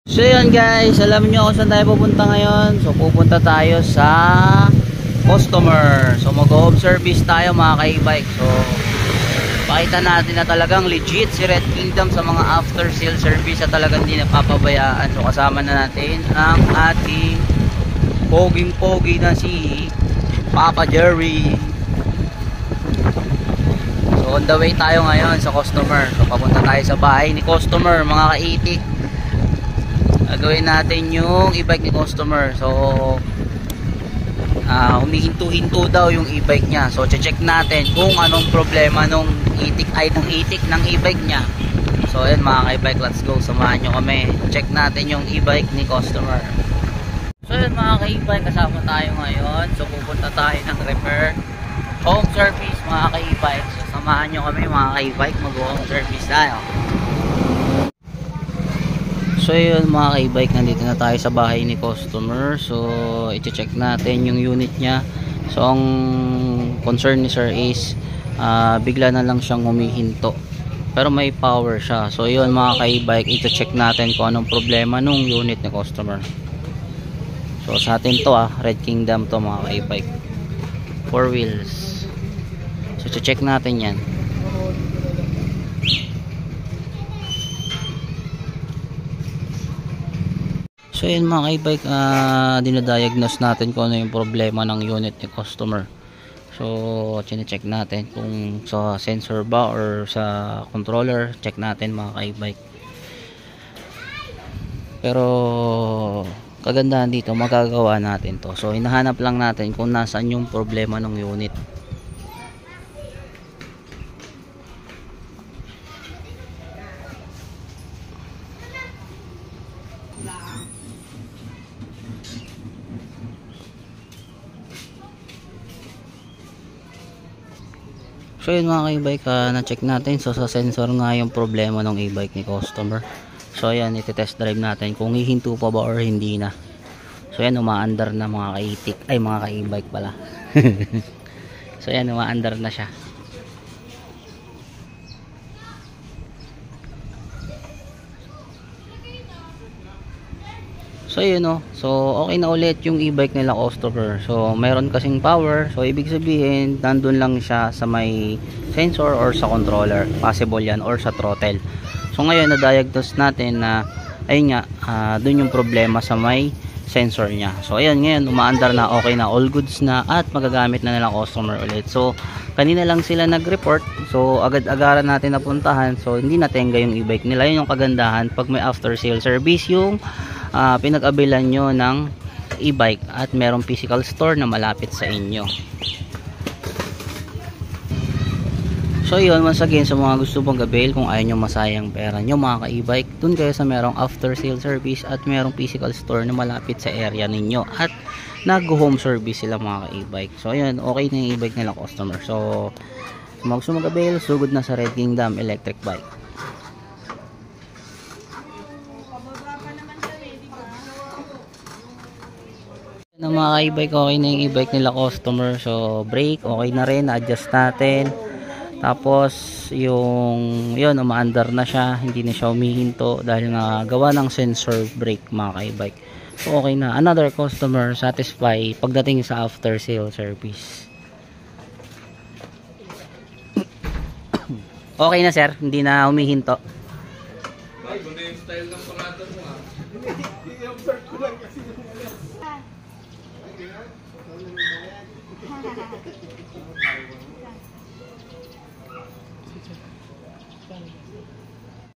So yun guys, alam nyo kung saan tayo pupunta ngayon. So pupunta tayo sa customer. So mag-home service tayo mga ka-e-bike. So pakita natin na talagang legit si Red Kingdom sa mga after sale service na talagang hindi napapabayaan. So kasama na natin ang ating poging-pogi na si Papa Jerry. So on the way tayo ngayon sa customer. So papunta tayo sa bahay ni customer mga ka-itik. Gagawin natin yung e-bike ni customer. So humihinto-hinto daw yung e-bike niya. So check natin kung anong problema nung itik ng e-bike niya. So ayun mga ka-e-bike, let's go, samahan nyo kami. Check natin yung e-bike ni customer. So ayun mga ka-e-bike, kasama tayo ngayon. So pupunta tayo ng repair home service mga ka-e-bike. So samahan nyo kami mga ka-e-bike, mag-home service tayo. So yun mga ka-e-bike, nandito na tayo sa bahay ni customer. So i-check natin yung unit niya. So ang concern ni sir is bigla na lang siyang humihinto, pero may power siya. So yun mga ka-e-bike, i-check natin kung anong problema nung unit ni customer. So sa atin to Red Kingdom to mga ka-e-bike, 4 wheels. So i-check natin yan. So yun mga ka-e-bike, dinadiagnose natin kung ano yung problema ng unit ni customer. So chine-check natin kung sa sensor ba or sa controller. Check natin mga ka-e-bike. Pero kagandahan dito, magagawa natin to. So hinahanap lang natin kung nasaan yung problema ng unit. So yun mga ka-e-bike, na-check natin. So sa sensor nga yung problema ng e-bike ni customer. So ayan, iti-test drive natin kung hihinto pa ba or hindi na. So ayan, umaandar na mga ka-itik, ay mga ka-e-bike pala. So ayan, umaandar na siya. So yun so okay na ulit yung e-bike nila customer. So mayroon kasing power, so ibig sabihin nandun lang siya sa may sensor or sa controller, possible yan, or sa throttle. So ngayon na-diagnose natin na ayun nga, dun yung problema sa may sensor niya. So ayan, ngayon umaandar na, okay na, all goods na, at magagamit na nilang customer ulit. So kanina lang sila nag-report, so agad-agaran natin napuntahan. So hindi natenga yung e-bike nila. Yun yung kagandahan pag may after sale service yung pinag-abilan nyo ng e-bike at merong physical store na malapit sa inyo. So yun, once again, sa mga gusto pong gabil, kung ayaw nyo masayang pera nyo mga ka-e-bike, dun kayo sa merong after sale service at merong physical store na malapit sa area ninyo, at nag-home service sila mga ka-e-bike. So ayun, okay na yung e-bike nila customer. So sa mga gusto mong gabil, sugod na sa Red Kingdom Electric Bike. Ng mga ka-e-bike, okay na yung e-bike nila customer. So brake okay na rin, adjust natin. Tapos yung yun, umaandar na siya, hindi na siya humihinto dahil nga gawa ng sensor brake mga ka-e-bike. So okay na, another customer satisfied pagdating sa after sale service. Okay na sir, hindi na humihinto. Ay, ganda yung style ng pangalan mo i-observe ko lang kasi